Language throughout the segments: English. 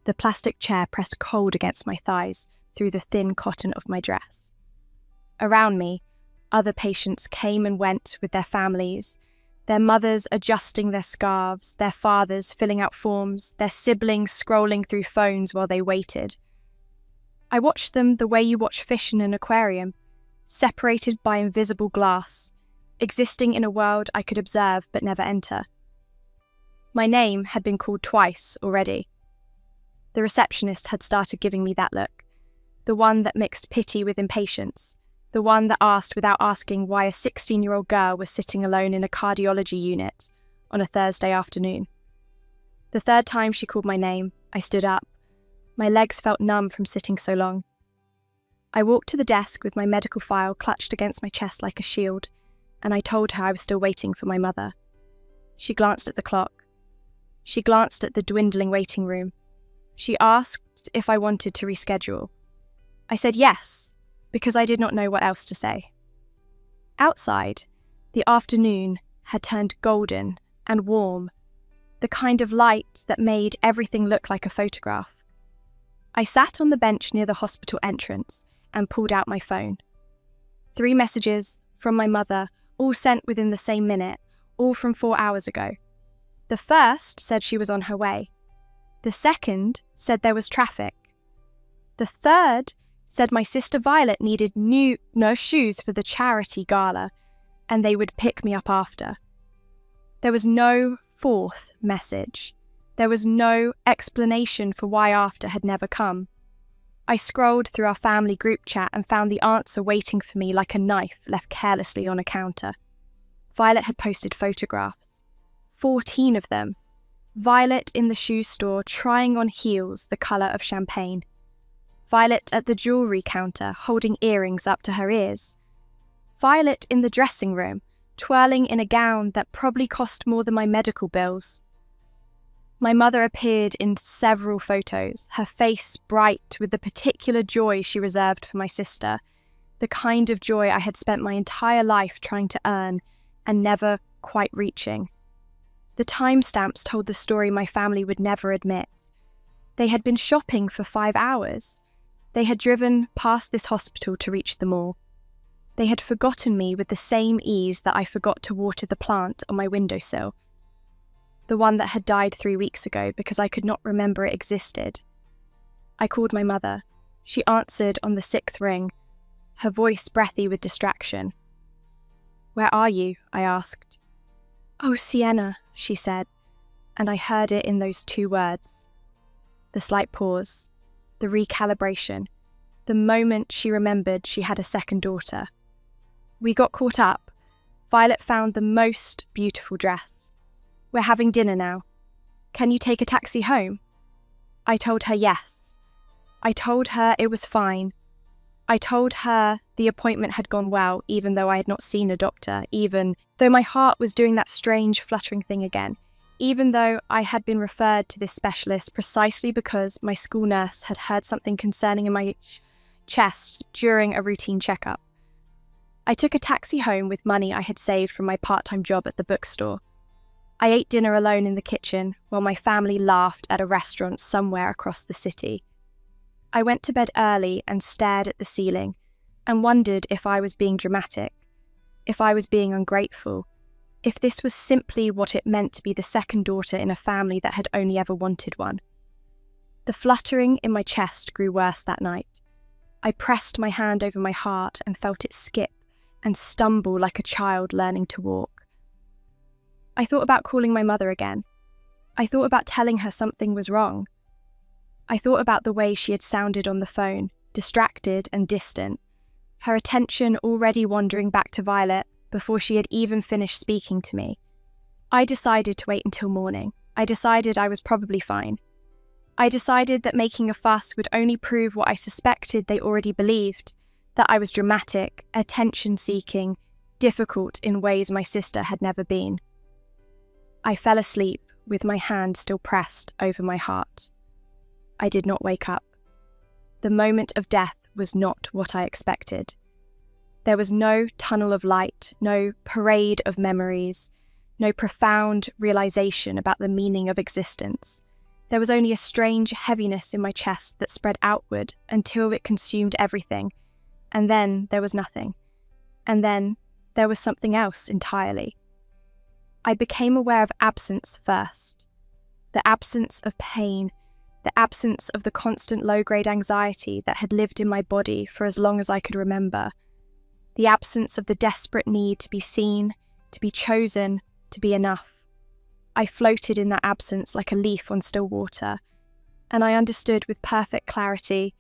the plastic chair pressed cold against my thighs through the thin cotton of my dress. Around me, other patients came and went with their families, their mothers adjusting their scarves, their fathers filling out forms, their siblings scrolling through phones while they waited. I watched them the way you watch fish in an aquarium, separated by invisible glass, existing in a world I could observe but never enter. My name had been called twice already. The receptionist had started giving me that look, the one that mixed pity with impatience, the one that asked without asking why a 16-year-old girl was sitting alone in a cardiology unit on a Thursday afternoon. The third time she called my name, I stood up. My legs felt numb from sitting so long. I walked to the desk with my medical file clutched against my chest like a shield, and I told her I was still waiting for my mother. She glanced at the clock. She glanced at the dwindling waiting room. She asked if I wanted to reschedule. I said yes, because I did not know what else to say. Outside, the afternoon had turned golden and warm, the kind of light that made everything look like a photograph. I sat on the bench near the hospital entrance and pulled out my phone. 3 messages from my mother, all sent within the same minute, all from 4 hours ago. The first said she was on her way. The second said there was traffic. The third said my sister Violet needed new shoes for the charity gala, and they would pick me up after. There was no fourth message. There was no explanation for why after had never come. I scrolled through our family group chat and found the answer waiting for me like a knife left carelessly on a counter. Violet had posted photographs. 14 of them. Violet in the shoe store trying on heels the colour of champagne. Violet at the jewellery counter holding earrings up to her ears. Violet in the dressing room, twirling in a gown that probably cost more than my medical bills. My mother appeared in several photos, her face bright with the particular joy she reserved for my sister, the kind of joy I had spent my entire life trying to earn and never quite reaching. The timestamps told the story my family would never admit. They had been shopping for 5 hours. They had driven past this hospital to reach the mall. They had forgotten me with the same ease that I forgot to water the plant on my windowsill. The one that had died 3 weeks ago because I could not remember it existed. I called my mother. She answered on the 6th ring, her voice breathy with distraction. "Where are you?" I asked. "Oh, Sienna," she said, and I heard it in those 2 words. The slight pause, the recalibration, the moment she remembered she had a second daughter. We got caught up. Violet found the most beautiful dress. "We're having dinner now. Can you take a taxi home?" I told her yes. I told her it was fine. I told her the appointment had gone well, even though I had not seen a doctor, even though my heart was doing that strange fluttering thing again, even though I had been referred to this specialist precisely because my school nurse had heard something concerning in my chest during a routine checkup. I took a taxi home with money I had saved from my part-time job at the bookstore. I ate dinner alone in the kitchen while my family laughed at a restaurant somewhere across the city. I went to bed early and stared at the ceiling and wondered if I was being dramatic, if I was being ungrateful, if this was simply what it meant to be the second daughter in a family that had only ever wanted one. The fluttering in my chest grew worse that night. I pressed my hand over my heart and felt it skip and stumble like a child learning to walk. I thought about calling my mother again. I thought about telling her something was wrong. I thought about the way she had sounded on the phone, distracted and distant, her attention already wandering back to Violet before she had even finished speaking to me. I decided to wait until morning. I decided I was probably fine. I decided that making a fuss would only prove what I suspected they already believed, that I was dramatic, attention-seeking, difficult in ways my sister had never been. I fell asleep with my hand still pressed over my heart. I did not wake up. The moment of death was not what I expected. There was no tunnel of light, no parade of memories, no profound realization about the meaning of existence. There was only a strange heaviness in my chest that spread outward until it consumed everything, and then there was nothing. And then there was something else entirely. I became aware of absence first. The absence of pain, the absence of the constant low-grade anxiety that had lived in my body for as long as I could remember. The absence of the desperate need to be seen, to be chosen, to be enough. I floated in that absence like a leaf on still water, and I understood with perfect clarity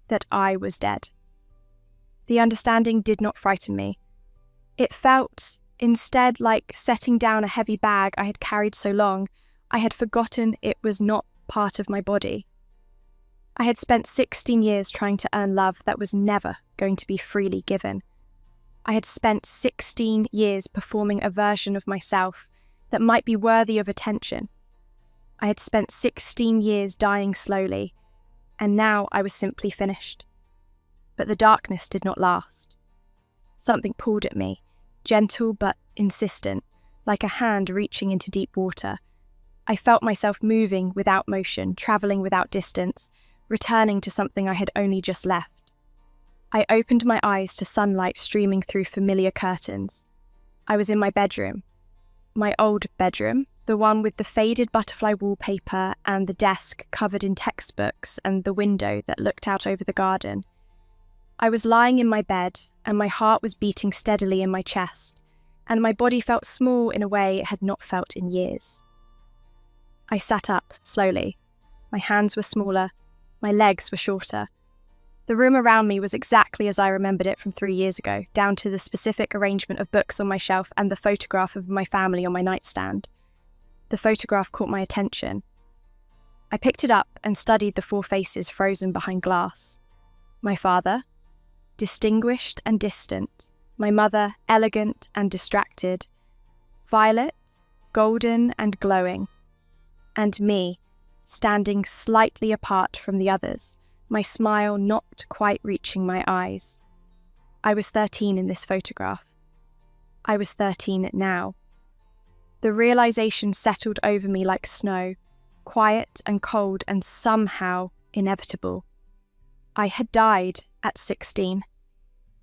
that I was dead. The understanding did not frighten me. It felt, instead, like setting down a heavy bag I had carried so long, I had forgotten it was not part of my body. I had spent 16 years trying to earn love that was never going to be freely given. I had spent 16 years performing a version of myself that might be worthy of attention. I had spent 16 years dying slowly, and now I was simply finished. But the darkness did not last. Something pulled at me, gentle but insistent, like a hand reaching into deep water. I felt myself moving without motion, travelling without distance, returning to something I had only just left. I opened my eyes to sunlight streaming through familiar curtains. I was in my bedroom. My old bedroom, the one with the faded butterfly wallpaper and the desk covered in textbooks and the window that looked out over the garden. I was lying in my bed, and my heart was beating steadily in my chest, and my body felt small in a way it had not felt in years. I sat up, slowly. My hands were smaller, my legs were shorter. The room around me was exactly as I remembered it from 3 years ago, down to the specific arrangement of books on my shelf and the photograph of my family on my nightstand. The photograph caught my attention. I picked it up and studied the 4 faces frozen behind glass. My father, distinguished and distant. My mother, elegant and distracted. Violet, golden and glowing. And me, standing slightly apart from the others, my smile not quite reaching my eyes. I was 13 in this photograph. I was 13 now. The realization settled over me like snow, quiet and cold and somehow inevitable. I had died at 16.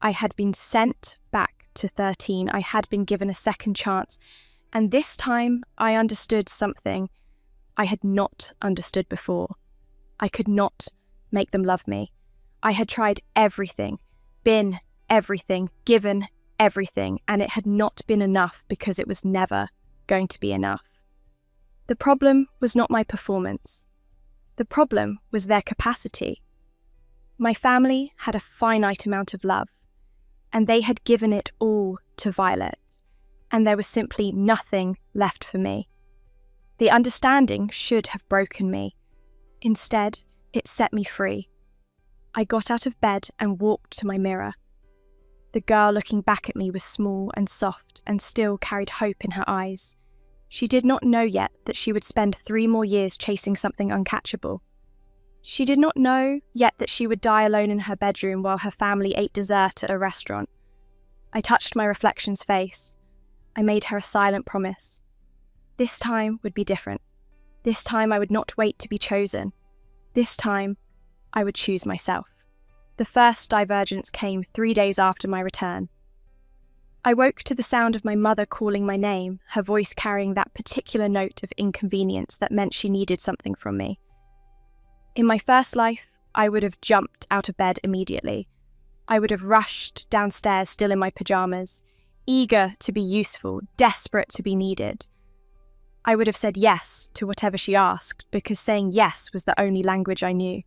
I had been sent back to 13. I had been given a second chance, and this time I understood something I had not understood before. I could not make them love me. I had tried everything, been everything, given everything, and it had not been enough because it was never going to be enough. The problem was not my performance. The problem was their capacity. My family had a finite amount of love, and they had given it all to Violet, and there was simply nothing left for me. The understanding should have broken me. Instead, it set me free. I got out of bed and walked to my mirror. The girl looking back at me was small and soft and still carried hope in her eyes. She did not know yet that she would spend 3 more years chasing something uncatchable. She did not know yet that she would die alone in her bedroom while her family ate dessert at a restaurant. I touched my reflection's face. I made her a silent promise. This time would be different. This time I would not wait to be chosen. This time, I would choose myself. The first divergence came 3 days after my return. I woke to the sound of my mother calling my name, her voice carrying that particular note of inconvenience that meant she needed something from me. In my first life, I would have jumped out of bed immediately. I would have rushed downstairs still in my pajamas, eager to be useful, desperate to be needed. I would have said yes to whatever she asked, because saying yes was the only language I knew.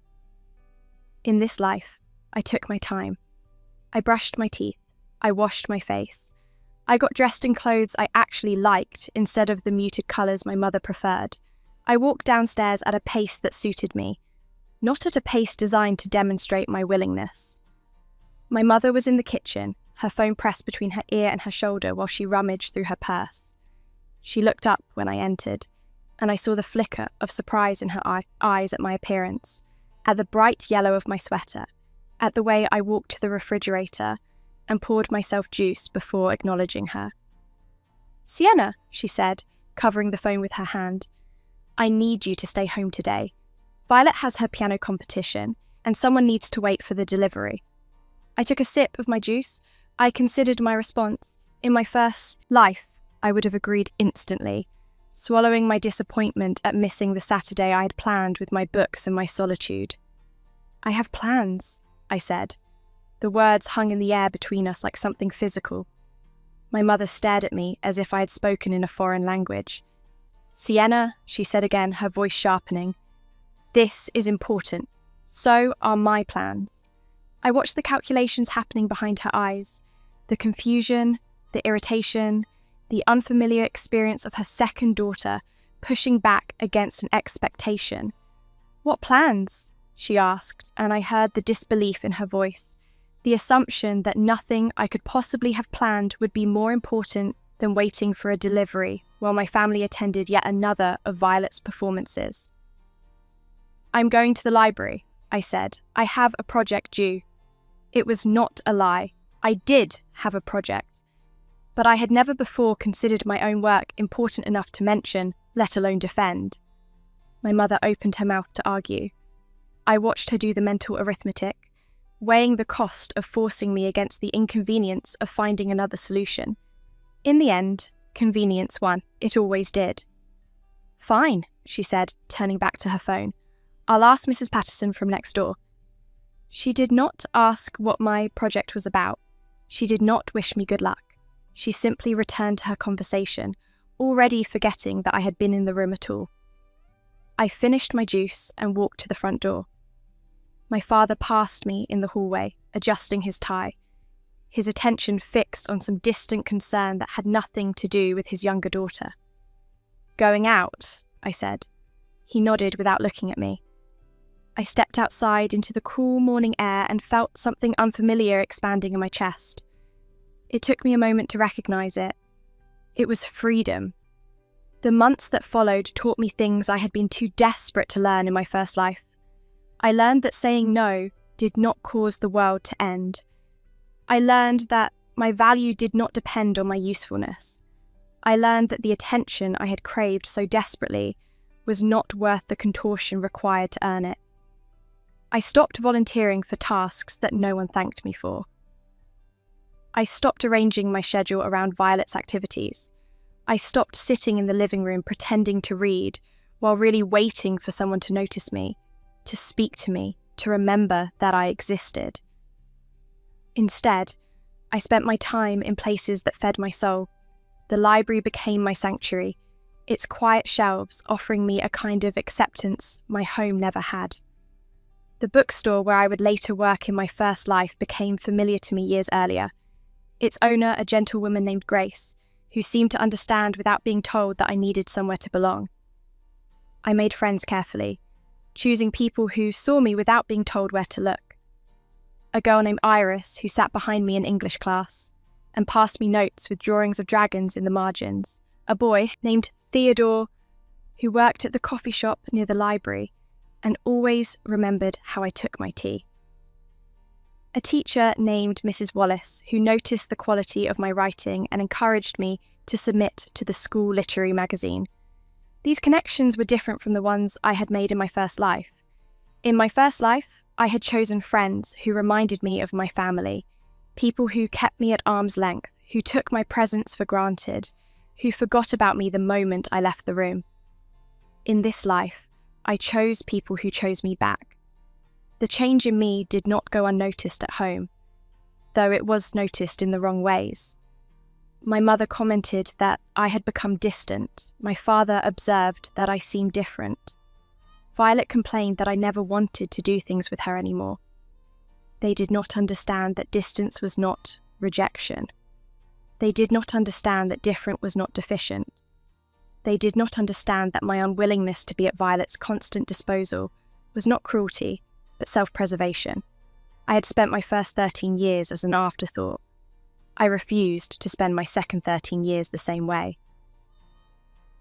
In this life, I took my time. I brushed my teeth. I washed my face. I got dressed in clothes I actually liked instead of the muted colours my mother preferred. I walked downstairs at a pace that suited me, not at a pace designed to demonstrate my willingness. My mother was in the kitchen, her phone pressed between her ear and her shoulder while she rummaged through her purse. She looked up when I entered, and I saw the flicker of surprise in her eyes at my appearance, at the bright yellow of my sweater, at the way I walked to the refrigerator and poured myself juice before acknowledging her. "Sienna," she said, covering the phone with her hand. I need you to stay home today. Violet has her piano competition, and someone needs to wait for the delivery. I took a sip of my juice. I considered my response. In my first life, I would have agreed instantly, swallowing my disappointment at missing the Saturday I had planned with my books and my solitude. I have plans, I said. The words hung in the air between us like something physical. My mother stared at me as if I had spoken in a foreign language. Sienna, she said again, her voice sharpening. This is important. So are my plans. I watched the calculations happening behind her eyes, the confusion, the irritation, the unfamiliar experience of her second daughter pushing back against an expectation. What plans? She asked, and I heard the disbelief in her voice, the assumption that nothing I could possibly have planned would be more important than waiting for a delivery while my family attended yet another of Violet's performances. I'm going to the library, I said. I have a project due. It was not a lie. I did have a project. But I had never before considered my own work important enough to mention, let alone defend. My mother opened her mouth to argue. I watched her do the mental arithmetic, weighing the cost of forcing me against the inconvenience of finding another solution. In the end, convenience won. It always did. Fine, she said, turning back to her phone. I'll ask Mrs. Patterson from next door. She did not ask what my project was about. She did not wish me good luck. She simply returned to her conversation, already forgetting that I had been in the room at all. I finished my juice and walked to the front door. My father passed me in the hallway, adjusting his tie, his attention fixed on some distant concern that had nothing to do with his younger daughter. Going out, I said. He nodded without looking at me. I stepped outside into the cool morning air and felt something unfamiliar expanding in my chest. It took me a moment to recognize it. It was freedom. The months that followed taught me things I had been too desperate to learn in my first life. I learned that saying no did not cause the world to end. I learned that my value did not depend on my usefulness. I learned that the attention I had craved so desperately was not worth the contortion required to earn it. I stopped volunteering for tasks that no one thanked me for. I stopped arranging my schedule around Violet's activities. I stopped sitting in the living room pretending to read while really waiting for someone to notice me, to speak to me, to remember that I existed. Instead, I spent my time in places that fed my soul. The library became my sanctuary, its quiet shelves offering me a kind of acceptance my home never had. The bookstore where I would later work in my first life became familiar to me years earlier. Its owner, a gentlewoman named Grace, who seemed to understand without being told that I needed somewhere to belong. I made friends carefully, choosing people who saw me without being told where to look. A girl named Iris who sat behind me in English class and passed me notes with drawings of dragons in the margins. A boy named Theodore who worked at the coffee shop near the library and always remembered how I took my tea. A teacher named Mrs. Wallace who noticed the quality of my writing and encouraged me to submit to the school literary magazine. These connections were different from the ones I had made in my first life. In my first life, I had chosen friends who reminded me of my family, people who kept me at arm's length, who took my presence for granted, who forgot about me the moment I left the room. In this life, I chose people who chose me back. The change in me did not go unnoticed at home, though it was noticed in the wrong ways. My mother commented that I had become distant. My father observed that I seemed different. Violet complained that I never wanted to do things with her anymore. They did not understand that distance was not rejection. They did not understand that different was not deficient. They did not understand that my unwillingness to be at Violet's constant disposal was not cruelty, but self-preservation. I had spent my first 13 years as an afterthought. I refused to spend my second 13 years the same way.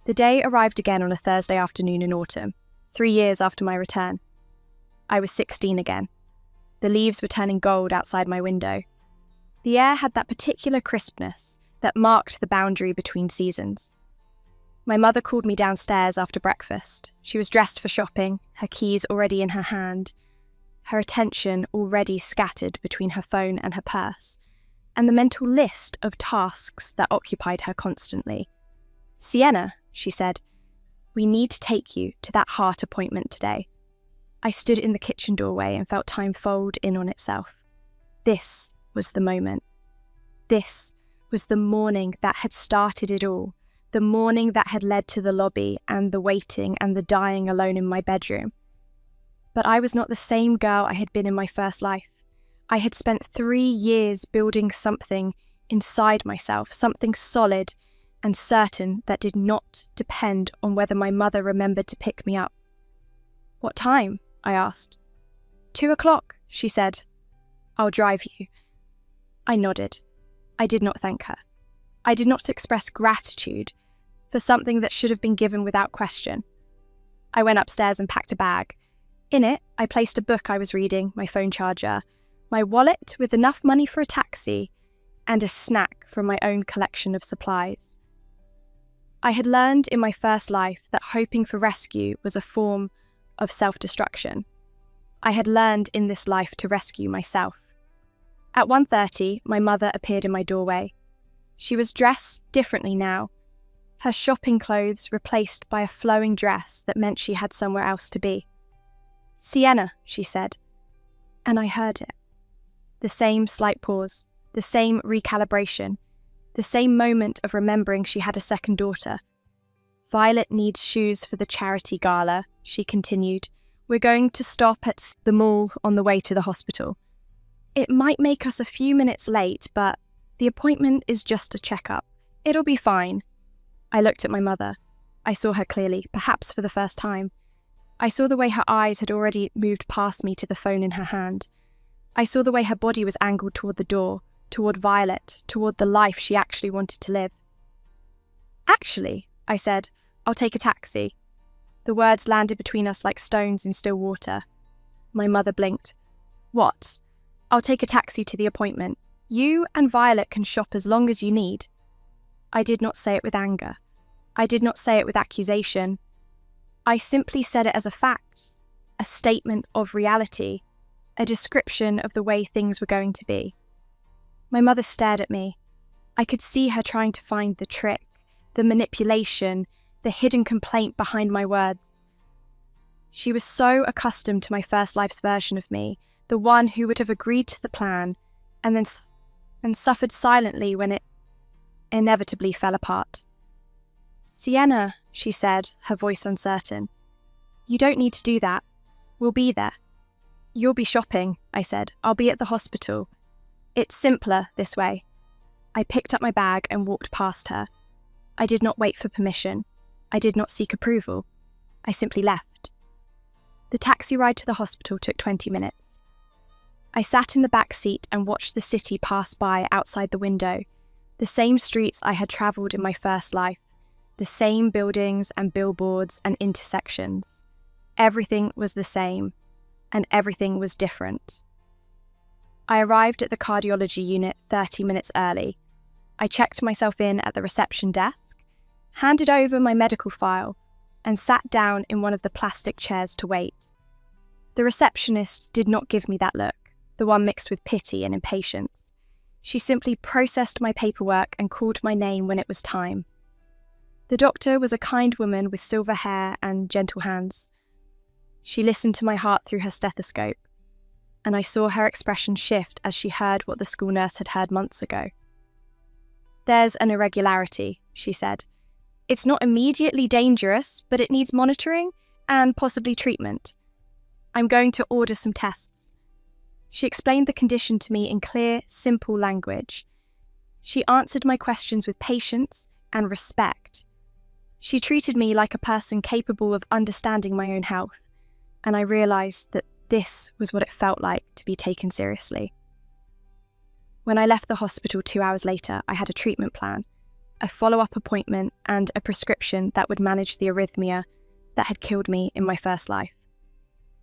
The day arrived again on a Thursday afternoon in autumn, 3 years after my return. I was 16 again. The leaves were turning gold outside my window. The air had that particular crispness that marked the boundary between seasons. My mother called me downstairs after breakfast. She was dressed for shopping, her keys already in her hand, her attention already scattered between her phone and her purse, and the mental list of tasks that occupied her constantly. "Sienna," she said, "we need to take you to that heart appointment today." I stood in the kitchen doorway and felt time fold in on itself. This was the moment. This was the morning that had started it all, the morning that had led to the lobby and the waiting and the dying alone in my bedroom. But I was not the same girl I had been in my first life. I had spent 3 years building something inside myself, something solid and certain that did not depend on whether my mother remembered to pick me up. "What time?" I asked. 2 o'clock, she said. "I'll drive you." I nodded. I did not thank her. I did not express gratitude for something that should have been given without question. I went upstairs and packed a bag. In it, I placed a book I was reading, my phone charger, my wallet with enough money for a taxi, and a snack from my own collection of supplies. I had learned in my first life that hoping for rescue was a form of self-destruction. I had learned in this life to rescue myself. At 1:30, my mother appeared in my doorway. She was dressed differently now, her shopping clothes replaced by a flowing dress that meant she had somewhere else to be. "Sienna," she said, and I heard it. The same slight pause, the same recalibration, the same moment of remembering she had a second daughter. "Violet needs shoes for the charity gala," she continued. "We're going to stop at the mall on the way to the hospital. It might make us a few minutes late, but the appointment is just a checkup. It'll be fine." I looked at my mother. I saw her clearly, perhaps for the first time. I saw the way her eyes had already moved past me to the phone in her hand. I saw the way her body was angled toward the door, toward Violet, toward the life she actually wanted to live. "Actually," I said, "I'll take a taxi." The words landed between us like stones in still water. My mother blinked. "What?" "I'll take a taxi to the appointment. You and Violet can shop as long as you need." I did not say it with anger. I did not say it with accusation. I simply said it as a fact, a statement of reality, a description of the way things were going to be. My mother stared at me. I could see her trying to find the trick, the manipulation, the hidden complaint behind my words. She was so accustomed to my first life's version of me, the one who would have agreed to the plan and then suffered silently when it inevitably fell apart. "Sienna," she said, her voice uncertain. "You don't need to do that. We'll be there." "You'll be shopping," I said. "I'll be at the hospital. It's simpler this way." I picked up my bag and walked past her. I did not wait for permission. I did not seek approval. I simply left. The taxi ride to the hospital took 20 minutes. I sat in the back seat and watched the city pass by outside the window, the same streets I had travelled in my first life, the same buildings and billboards and intersections. Everything was the same, and everything was different. I arrived at the cardiology unit 30 minutes early. I checked myself in at the reception desk, handed over my medical file, and sat down in one of the plastic chairs to wait. The receptionist did not give me that look, the one mixed with pity and impatience. She simply processed my paperwork and called my name when it was time. The doctor was a kind woman with silver hair and gentle hands. She listened to my heart through her stethoscope, and I saw her expression shift as she heard what the school nurse had heard months ago. "There's an irregularity," she said. "It's not immediately dangerous, but it needs monitoring and possibly treatment. I'm going to order some tests." She explained the condition to me in clear, simple language. She answered my questions with patience and respect. She treated me like a person capable of understanding my own health, and I realised that this was what it felt like to be taken seriously. When I left the hospital 2 hours later, I had a treatment plan, a follow-up appointment, and a prescription that would manage the arrhythmia that had killed me in my first life.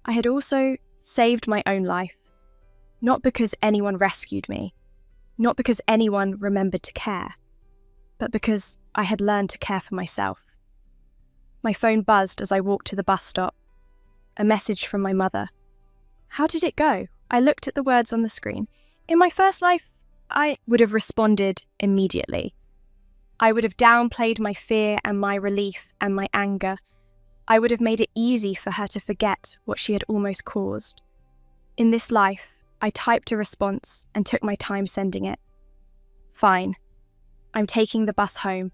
I had also saved my own life, not because anyone rescued me, not because anyone remembered to care, but because I had learned to care for myself. My phone buzzed as I walked to the bus stop. A message from my mother. How did it go? I looked at the words on the screen. In my first life, I would have responded immediately. I would have downplayed my fear and my relief and my anger. I would have made it easy for her to forget what she had almost caused. In this life, I typed a response and took my time sending it. Fine. I'm taking the bus home.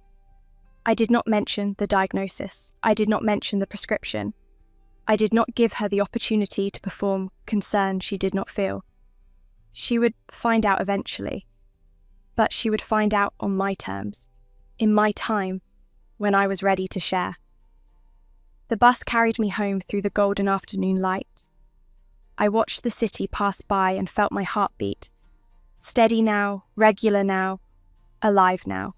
I did not mention the diagnosis. I did not mention the prescription. I did not give her the opportunity to perform concern she did not feel. She would find out eventually, but she would find out on my terms, in my time, when I was ready to share. The bus carried me home through the golden afternoon light. I watched the city pass by and felt my heart beat. Steady now, regular now, alive now.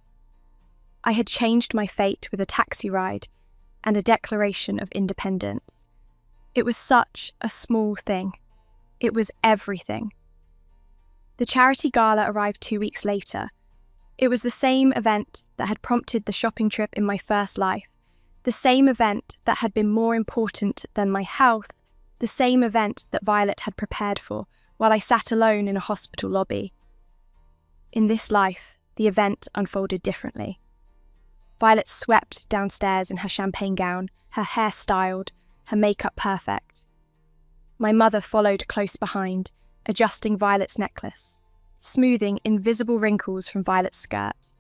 I had changed my fate with a taxi ride and a declaration of independence. It was such a small thing. It was everything. The charity gala arrived 2 weeks later. It was the same event that had prompted the shopping trip in my first life, the same event that had been more important than my health, the same event that Violet had prepared for while I sat alone in a hospital lobby. In this life, the event unfolded differently. Violet swept downstairs in her champagne gown, her hair styled, her makeup perfect. My mother followed close behind, adjusting Violet's necklace, smoothing invisible wrinkles from Violet's skirt.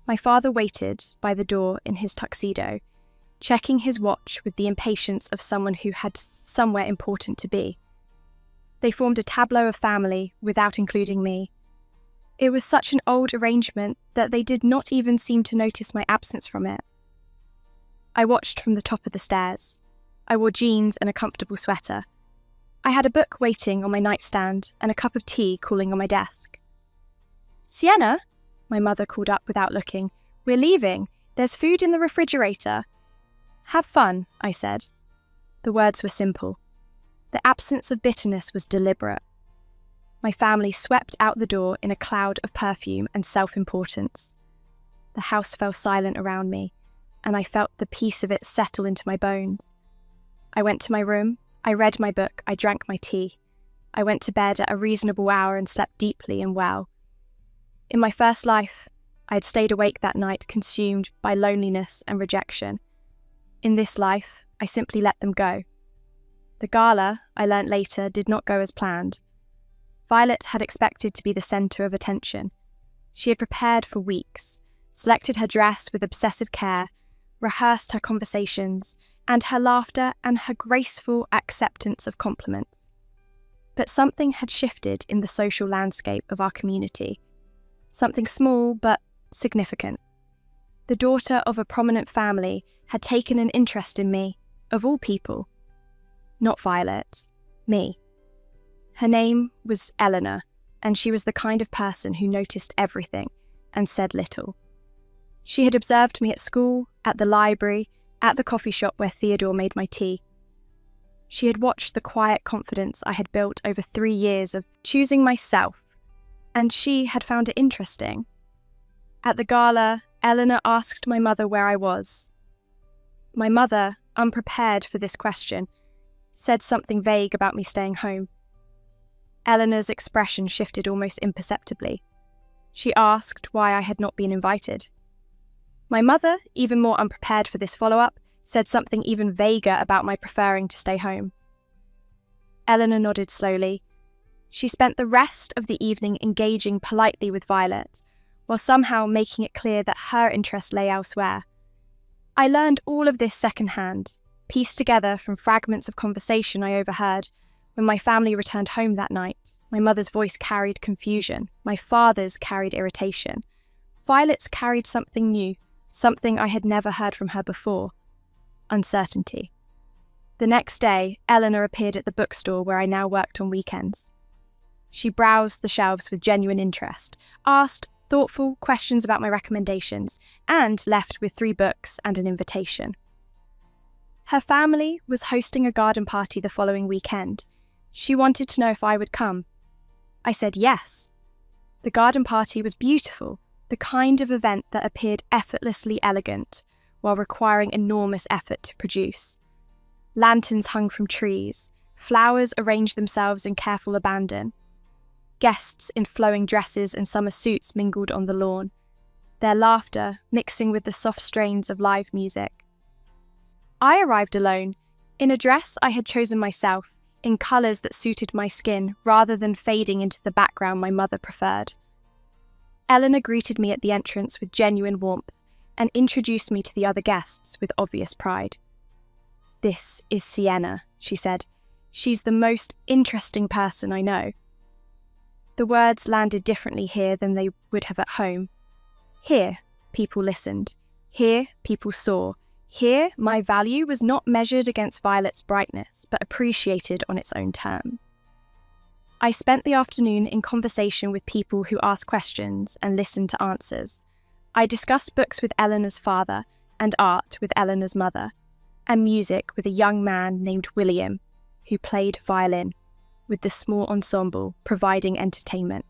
My father waited by the door in his tuxedo, checking his watch with the impatience of someone who had somewhere important to be. They formed a tableau of family without including me. It was such an old arrangement that they did not even seem to notice my absence from it. I watched from the top of the stairs. I wore jeans and a comfortable sweater. I had a book waiting on my nightstand and a cup of tea cooling on my desk. "Sienna," my mother called up without looking. "We're leaving. There's food in the refrigerator." "Have fun," I said. The words were simple. The absence of bitterness was deliberate. My family swept out the door in a cloud of perfume and self-importance. The house fell silent around me, and I felt the peace of it settle into my bones. I went to my room, I read my book, I drank my tea. I went to bed at a reasonable hour and slept deeply and well. In my first life, I had stayed awake that night, consumed by loneliness and rejection. In this life, I simply let them go. The gala, I learnt later, did not go as planned. Violet had expected to be the centre of attention. She had prepared for weeks, selected her dress with obsessive care, rehearsed her conversations, and her laughter and her graceful acceptance of compliments. But something had shifted in the social landscape of our community. Something small but significant. The daughter of a prominent family had taken an interest in me, of all people. Not Violet, me. Her name was Eleanor, and she was the kind of person who noticed everything and said little. She had observed me at school, at the library, at the coffee shop where Theodore made my tea. She had watched the quiet confidence I had built over 3 years of choosing myself, and she had found it interesting. At the gala, Eleanor asked my mother where I was. My mother, unprepared for this question, said something vague about me staying home. Eleanor's expression shifted almost imperceptibly. She asked why I had not been invited. My mother, even more unprepared for this follow-up, said something even vaguer about my preferring to stay home. Eleanor nodded slowly. She spent the rest of the evening engaging politely with Violet, while somehow making it clear that her interest lay elsewhere. I learned all of this secondhand, pieced together from fragments of conversation I overheard. When my family returned home that night, my mother's voice carried confusion, my father's carried irritation. Violet's carried something new, something I had never heard from her before: uncertainty. The next day, Eleanor appeared at the bookstore where I now worked on weekends. She browsed the shelves with genuine interest, asked thoughtful questions about my recommendations, and left with 3 books and an invitation. Her family was hosting a garden party the following weekend. She wanted to know if I would come. I said yes. The garden party was beautiful, the kind of event that appeared effortlessly elegant, while requiring enormous effort to produce. Lanterns hung from trees, flowers arranged themselves in careful abandon. Guests in flowing dresses and summer suits mingled on the lawn, their laughter mixing with the soft strains of live music. I arrived alone, in a dress I had chosen myself, in colours that suited my skin rather than fading into the background my mother preferred. Eleanor greeted me at the entrance with genuine warmth and introduced me to the other guests with obvious pride. "This is Sienna," she said. "She's the most interesting person I know." The words landed differently here than they would have at home. Here, people listened. Here, people saw. Here, my value was not measured against Violet's brightness, but appreciated on its own terms. I spent the afternoon in conversation with people who asked questions and listened to answers. I discussed books with Eleanor's father, and art with Eleanor's mother, and music with a young man named William, who played violin, with the small ensemble providing entertainment.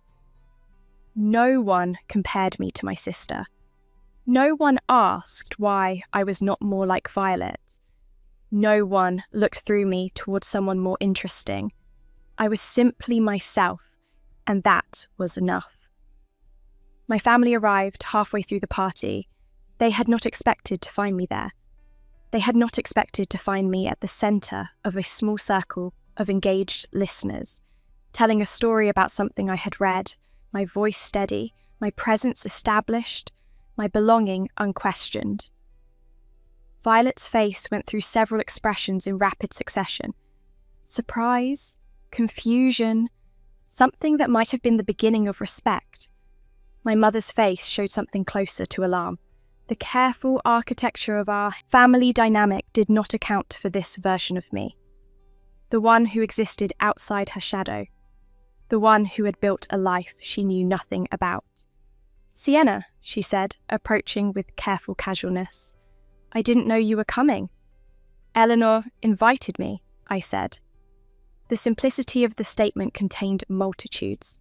No one compared me to my sister. No one asked why I was not more like Violet. No one looked through me towards someone more interesting. I was simply myself, and that was enough. My family arrived halfway through the party. They had not expected to find me there. They had not expected to find me at the centre of a small circle of engaged listeners, telling a story about something I had read, my voice steady, my presence established, my belonging unquestioned. Violet's face went through several expressions in rapid succession. Surprise, confusion, something that might have been the beginning of respect. My mother's face showed something closer to alarm. The careful architecture of our family dynamic did not account for this version of me. The one who existed outside her shadow. The one who had built a life she knew nothing about. "Sienna," she said, approaching with careful casualness. "I didn't know you were coming." "Eleanor invited me," I said. The simplicity of the statement contained multitudes.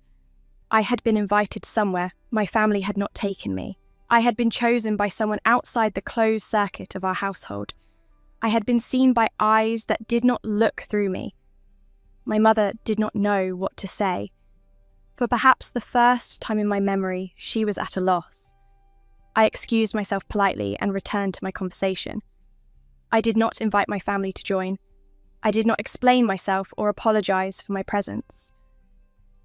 I had been invited somewhere, my family had not taken me. I had been chosen by someone outside the closed circuit of our household. I had been seen by eyes that did not look through me. My mother did not know what to say. For perhaps the first time in my memory, she was at a loss. I excused myself politely and returned to my conversation. I did not invite my family to join. I did not explain myself or apologise for my presence.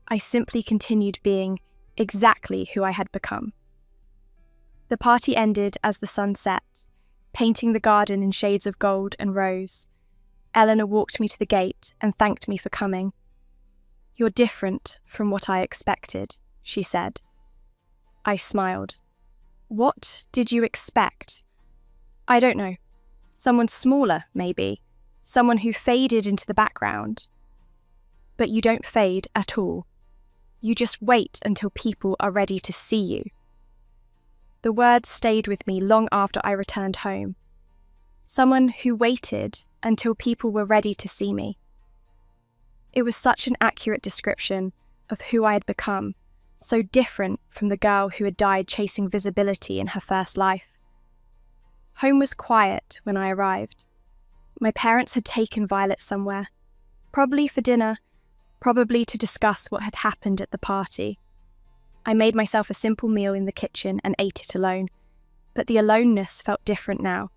I simply continued being exactly who I had become. The party ended as the sun set, painting the garden in shades of gold and rose. Eleanor walked me to the gate and thanked me for coming. "You're different from what I expected," she said. I smiled. "What did you expect?" "I don't know. Someone smaller, maybe. Someone who faded into the background." "But you don't fade at all. You just wait until people are ready to see you." The words stayed with me long after I returned home. Someone who waited until people were ready to see me. It was such an accurate description of who I had become, so different from the girl who had died chasing visibility in her first life. Home was quiet when I arrived. My parents had taken Violet somewhere, probably for dinner, probably to discuss what had happened at the party. I made myself a simple meal in the kitchen and ate it alone, but the aloneness felt different now.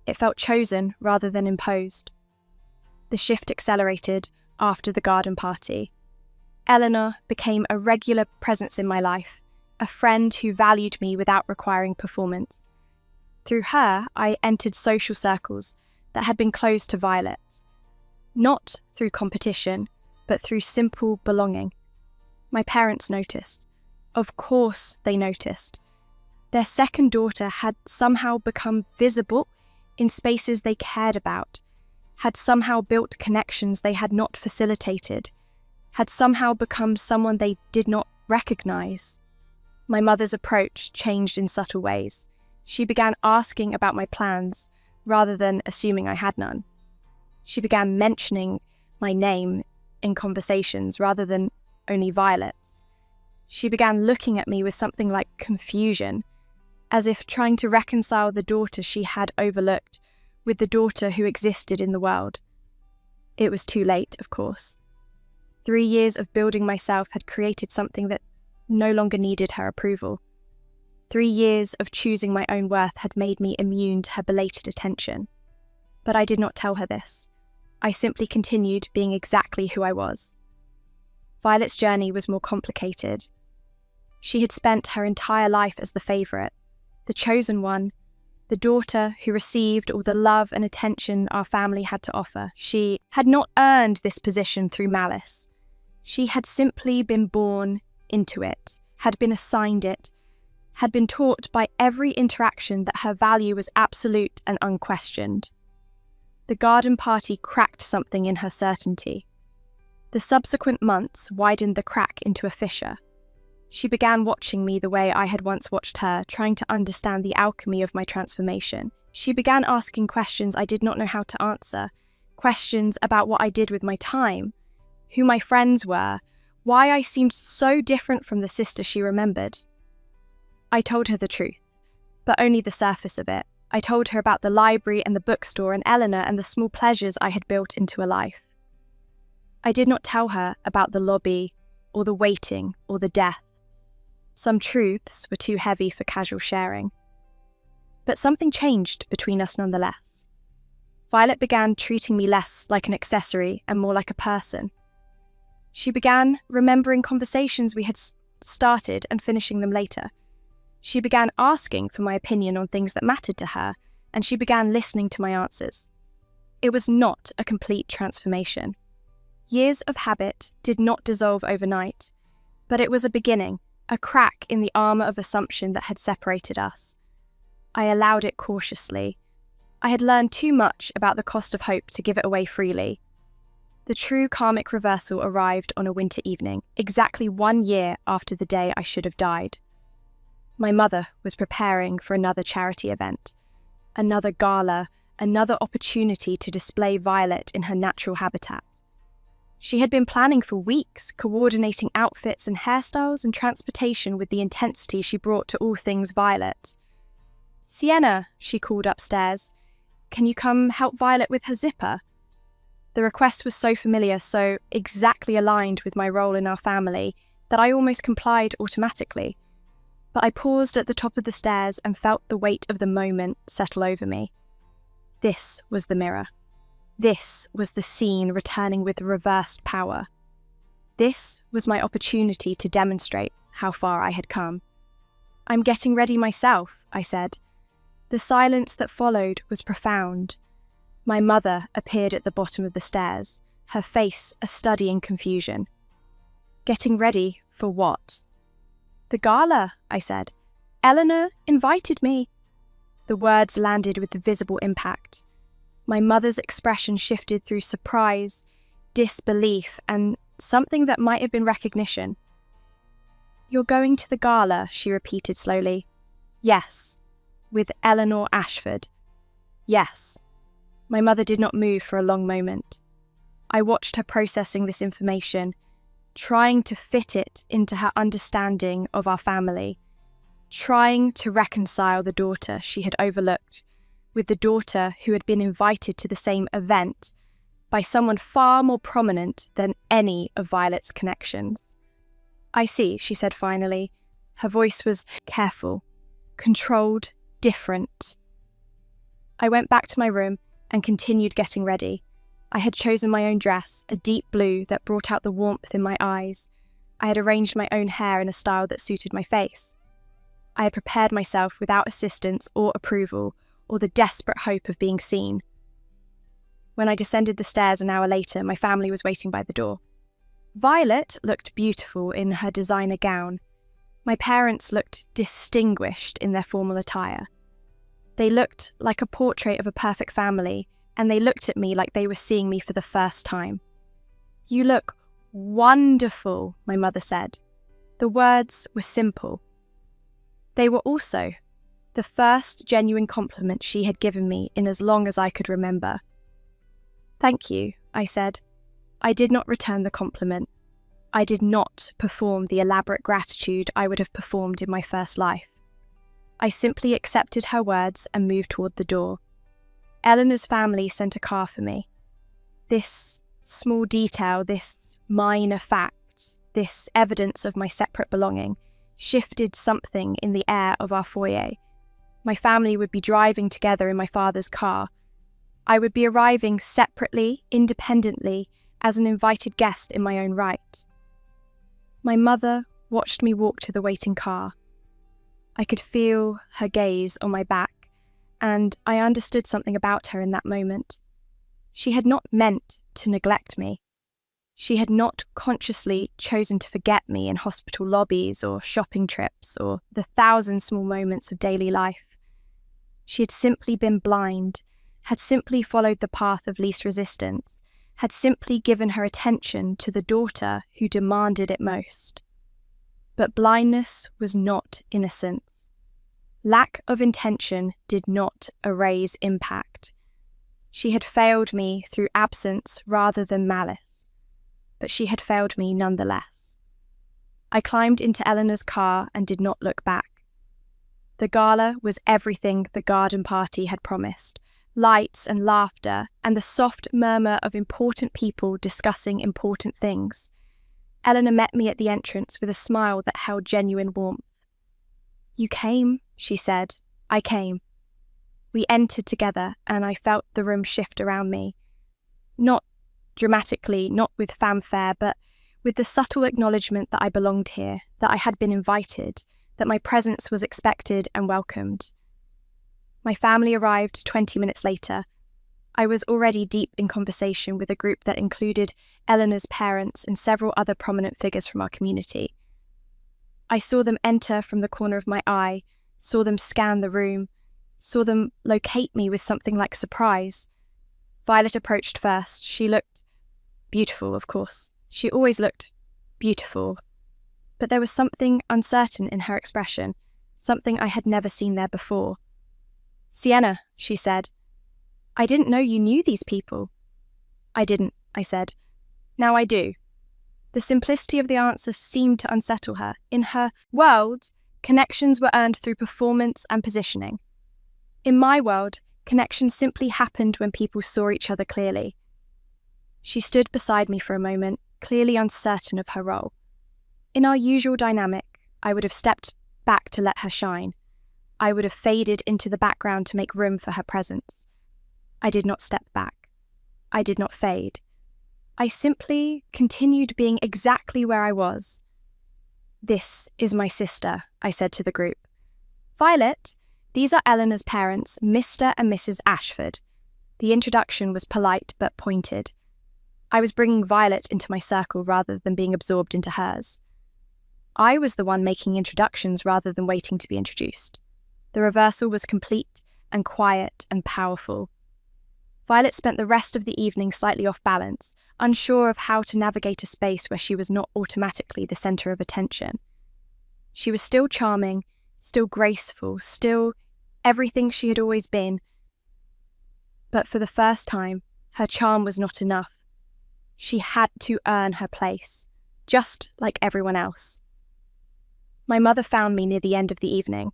It felt chosen rather than imposed. The shift accelerated after the garden party. Eleanor became a regular presence in my life, a friend who valued me without requiring performance. Through her, I entered social circles that had been closed to Violet. Not through competition, but through simple belonging. My parents noticed. Of course they noticed. Their second daughter had somehow become visible in spaces they cared about, had somehow built connections they had not facilitated, had somehow become someone they did not recognize. My mother's approach changed in subtle ways. She began asking about my plans rather than assuming I had none. She began mentioning my name in conversations rather than only Violet's. She began looking at me with something like confusion. as if trying to reconcile the daughter she had overlooked with the daughter who existed in the world. It was too late, of course. 3 years of building myself had created something that no longer needed her approval. 3 years of choosing my own worth had made me immune to her belated attention. But I did not tell her this. I simply continued being exactly who I was. Violet's journey was more complicated. She had spent her entire life as the favourite, the chosen one, the daughter who received all the love and attention our family had to offer. She had not earned this position through malice. She had simply been born into it, had been assigned it, had been taught by every interaction that her value was absolute and unquestioned. The garden party cracked something in her certainty. The subsequent months widened the crack into a fissure. She began watching me the way I had once watched her, trying to understand the alchemy of my transformation. She began asking questions I did not know how to answer, questions about what I did with my time, who my friends were, why I seemed so different from the sister she remembered. I told her the truth, but only the surface of it. I told her about the library and the bookstore and Eleanor and the small pleasures I had built into a life. I did not tell her about the lobby, or the waiting, or the death. Some truths were too heavy for casual sharing. But something changed between us nonetheless. Violet began treating me less like an accessory and more like a person. She began remembering conversations we had started and finishing them later. She began asking for my opinion on things that mattered to her, and she began listening to my answers. It was not a complete transformation. Years of habit did not dissolve overnight, but it was a beginning, a crack in the armour of assumption that had separated us. I allowed it cautiously. I had learned too much about the cost of hope to give it away freely. The true karmic reversal arrived on a winter evening, exactly 1 year after the day I should have died. My mother was preparing for another charity event, another gala, another opportunity to display Violet in her natural habitat. She had been planning for weeks, coordinating outfits and hairstyles and transportation with the intensity she brought to all things Violet. "Sienna," she called upstairs, "can you come help Violet with her zipper?" The request was so familiar, so exactly aligned with my role in our family, that I almost complied automatically. But I paused at the top of the stairs and felt the weight of the moment settle over me. This was the mirror. This was the scene returning with reversed power. This was my opportunity to demonstrate how far I had come. "I'm getting ready myself," I said. The silence that followed was profound. My mother appeared at the bottom of the stairs, her face a study in confusion. "Getting ready for what?" "The gala," I said. "Eleanor invited me." The words landed with the visible impact. My mother's expression shifted through surprise, disbelief, and something that might have been recognition. "You're going to the gala," she repeated slowly. "Yes." "With Eleanor Ashford." "Yes." My mother did not move for a long moment. I watched her processing this information, trying to fit it into her understanding of our family, trying to reconcile the daughter she had overlooked with the daughter who had been invited to the same event by someone far more prominent than any of Violet's connections. "I see," she said finally. Her voice was careful, controlled, different. I went back to my room and continued getting ready. I had chosen my own dress, a deep blue that brought out the warmth in my eyes. I had arranged my own hair in a style that suited my face. I had prepared myself without assistance or approval, or the desperate hope of being seen. When I descended the stairs an hour later, my family was waiting by the door. Violet looked beautiful in her designer gown. My parents looked distinguished in their formal attire. They looked like a portrait of a perfect family, and they looked at me like they were seeing me for the first time. "You look wonderful," my mother said. The words were simple. They were also the first genuine compliment she had given me in as long as I could remember. "Thank you," I said. I did not return the compliment. I did not perform the elaborate gratitude I would have performed in my first life. I simply accepted her words and moved toward the door. Eleanor's family sent a car for me. This small detail, this minor fact, this evidence of my separate belonging, shifted something in the air of our foyer. My family would be driving together in my father's car. I would be arriving separately, independently, as an invited guest in my own right. My mother watched me walk to the waiting car. I could feel her gaze on my back, and I understood something about her in that moment. She had not meant to neglect me. She had not consciously chosen to forget me in hospital lobbies or shopping trips or the 1,000 small moments of daily life. She had simply been blind, had simply followed the path of least resistance, had simply given her attention to the daughter who demanded it most. But blindness was not innocence. Lack of intention did not erase impact. She had failed me through absence rather than malice, but she had failed me nonetheless. I climbed into Eleanor's car and did not look back. The gala was everything the garden party had promised: lights and laughter, and the soft murmur of important people discussing important things. Eleanor met me at the entrance with a smile that held genuine warmth. "You came," she said. "I came." We entered together, and I felt the room shift around me. Not dramatically, not with fanfare, but with the subtle acknowledgement that I belonged here, that I had been invited, that my presence was expected and welcomed. My family arrived 20 minutes later. I was already deep in conversation with a group that included Eleanor's parents and several other prominent figures from our community. I saw them enter from the corner of my eye, saw them scan the room, saw them locate me with something like surprise. Violet approached first. She looked beautiful, of course. She always looked beautiful. But there was something uncertain in her expression, something I had never seen there before. "Sienna," she said, "I didn't know you knew these people." "I didn't," I said. "Now I do." The simplicity of the answer seemed to unsettle her. In her world, connections were earned through performance and positioning. In my world, connections simply happened when people saw each other clearly. She stood beside me for a moment, clearly uncertain of her role. In our usual dynamic, I would have stepped back to let her shine. I would have faded into the background to make room for her presence. I did not step back. I did not fade. I simply continued being exactly where I was. "This is my sister," I said to the group. "Violet, these are Eleanor's parents, Mr. and Mrs. Ashford." The introduction was polite but pointed. I was bringing Violet into my circle rather than being absorbed into hers. I was the one making introductions rather than waiting to be introduced. The reversal was complete and quiet and powerful. Violet spent the rest of the evening slightly off balance, unsure of how to navigate a space where she was not automatically the centre of attention. She was still charming, still graceful, still everything she had always been. But for the first time, her charm was not enough. She had to earn her place, just like everyone else. My mother found me near the end of the evening.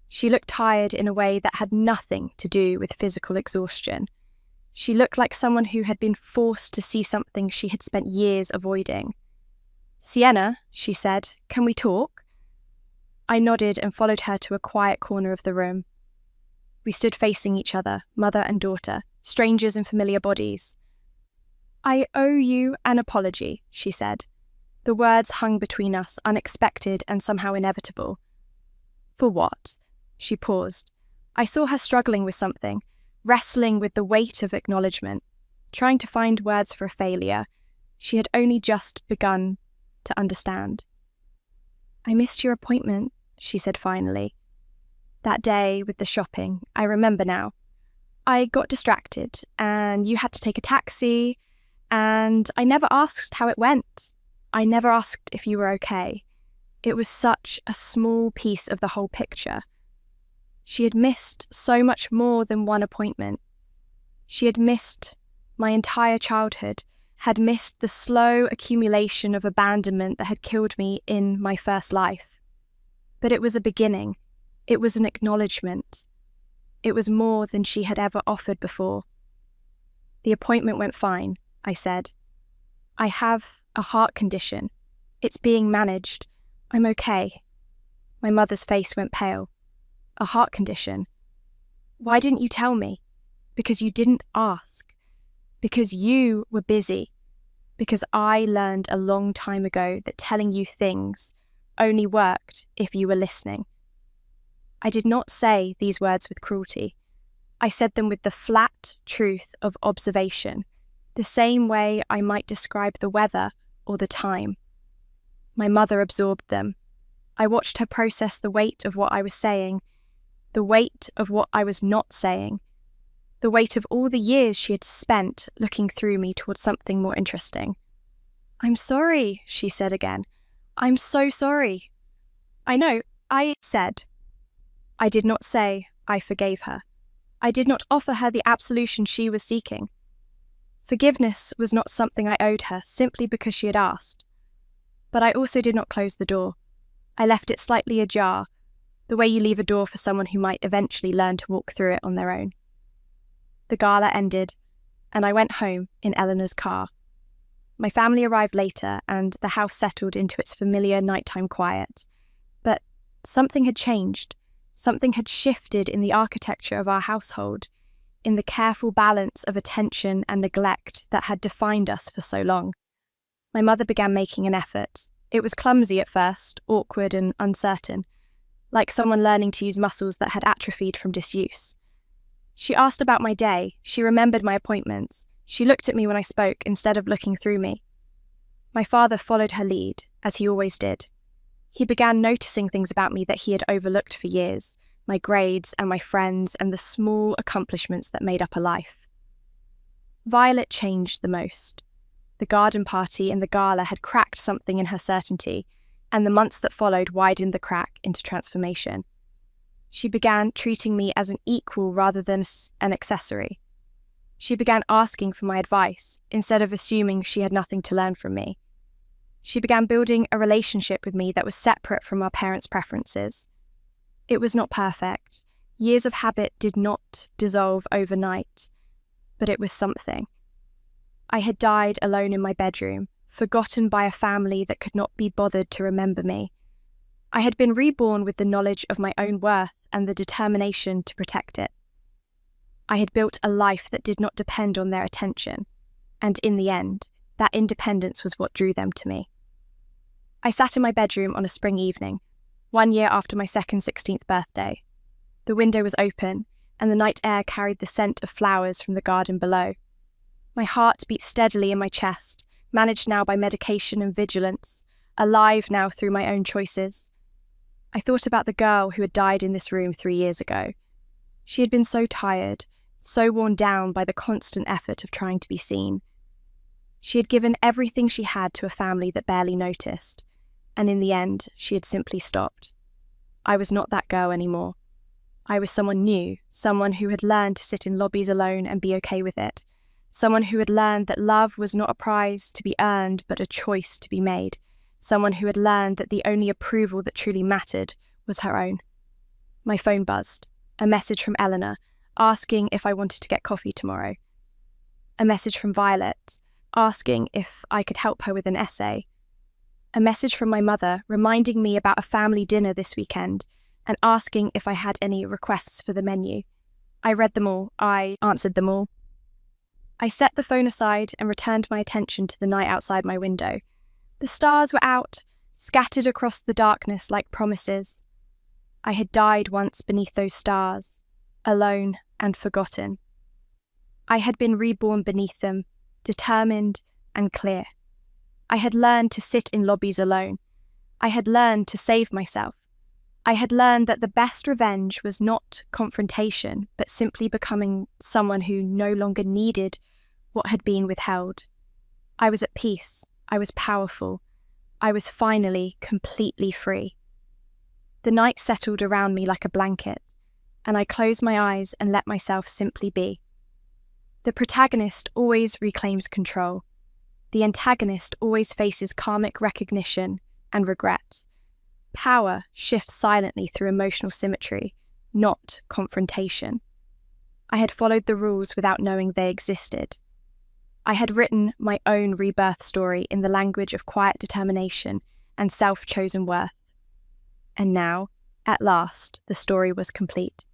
She looked tired in a way that had nothing to do with physical exhaustion. She looked like someone who had been forced to see something she had spent years avoiding. "Sienna," she said, "can we talk?" I nodded and followed her to a quiet corner of the room. We stood facing each other, mother and daughter, strangers in familiar bodies. "I owe you an apology," she said. The words hung between us, unexpected and somehow inevitable. "For what?" She paused. I saw her struggling with something, wrestling with the weight of acknowledgement, trying to find words for a failure. She had only just begun to understand. "I missed your appointment," she said finally. "That day with the shopping, I remember now. I got distracted, and you had to take a taxi, and I never asked how it went. I never asked if you were okay. It was such a small piece of the whole picture." She had missed so much more than one appointment. She had missed my entire childhood, had missed the slow accumulation of abandonment that had killed me in my first life. But it was a beginning. It was an acknowledgement. It was more than she had ever offered before. "The appointment went fine," I said. "I have a heart condition. It's being managed. I'm okay." My mother's face went pale. "A heart condition? Why didn't you tell me?" "Because you didn't ask. Because you were busy. Because I learned a long time ago that telling you things only worked if you were listening." I did not say these words with cruelty. I said them with the flat truth of observation, the same way I might describe the weather or the time. My mother absorbed them. I watched her process the weight of what I was saying, the weight of what I was not saying, the weight of all the years she had spent looking through me towards something more interesting. "I'm sorry," she said again. "I'm so sorry." "I know," I said. I did not say I forgave her. I did not offer her the absolution she was seeking. Forgiveness was not something I owed her simply because she had asked. But I also did not close the door. I left it slightly ajar, the way you leave a door for someone who might eventually learn to walk through it on their own. The gala ended, and I went home in Eleanor's car. My family arrived later, and the house settled into its familiar nighttime quiet. But something had changed. Something had shifted in the architecture of our household, in the careful balance of attention and neglect that had defined us for so long. My mother began making an effort. It was clumsy at first, awkward and uncertain, like someone learning to use muscles that had atrophied from disuse. She asked about my day, she remembered my appointments, she looked at me when I spoke instead of looking through me. My father followed her lead, as he always did. He began noticing things about me that he had overlooked for years, my grades and my friends and the small accomplishments that made up a life. Violet changed the most. The garden party and the gala had cracked something in her certainty, and the months that followed widened the crack into transformation. She began treating me as an equal rather than an accessory. She began asking for my advice instead of assuming she had nothing to learn from me. She began building a relationship with me that was separate from our parents' preferences. It was not perfect. Years of habit did not dissolve overnight, but it was something. I had died alone in my bedroom, forgotten by a family that could not be bothered to remember me. I had been reborn with the knowledge of my own worth and the determination to protect it. I had built a life that did not depend on their attention, and in the end, that independence was what drew them to me. I sat in my bedroom on a spring evening, 1 year after my second 16th birthday. The window was open, and the night air carried the scent of flowers from the garden below. My heart beat steadily in my chest, managed now by medication and vigilance, alive now through my own choices. I thought about the girl who had died in this room 3 years ago. She had been so tired, so worn down by the constant effort of trying to be seen. She had given everything she had to a family that barely noticed, and in the end, she had simply stopped. I was not that girl anymore. I was someone new, someone who had learned to sit in lobbies alone and be okay with it, someone who had learned that love was not a prize to be earned but a choice to be made, someone who had learned that the only approval that truly mattered was her own. My phone buzzed. A message from Eleanor, asking if I wanted to get coffee tomorrow. A message from Violet, asking if I could help her with an essay. A message from my mother, reminding me about a family dinner this weekend and asking if I had any requests for the menu. I read them all. I answered them all. I set the phone aside and returned my attention to the night outside my window. The stars were out, scattered across the darkness like promises. I had died once beneath those stars, alone and forgotten. I had been reborn beneath them, determined and clear. I had learned to sit in lobbies alone. I had learned to save myself. I had learned that the best revenge was not confrontation, but simply becoming someone who no longer needed what had been withheld. I was at peace. I was powerful. I was finally completely free. The night settled around me like a blanket, and I closed my eyes and let myself simply be. The protagonist always reclaims control. The antagonist always faces karmic recognition and regret. Power shifts silently through emotional symmetry, not confrontation. I had followed the rules without knowing they existed. I had written my own rebirth story in the language of quiet determination and self-chosen worth. And now, at last, the story was complete.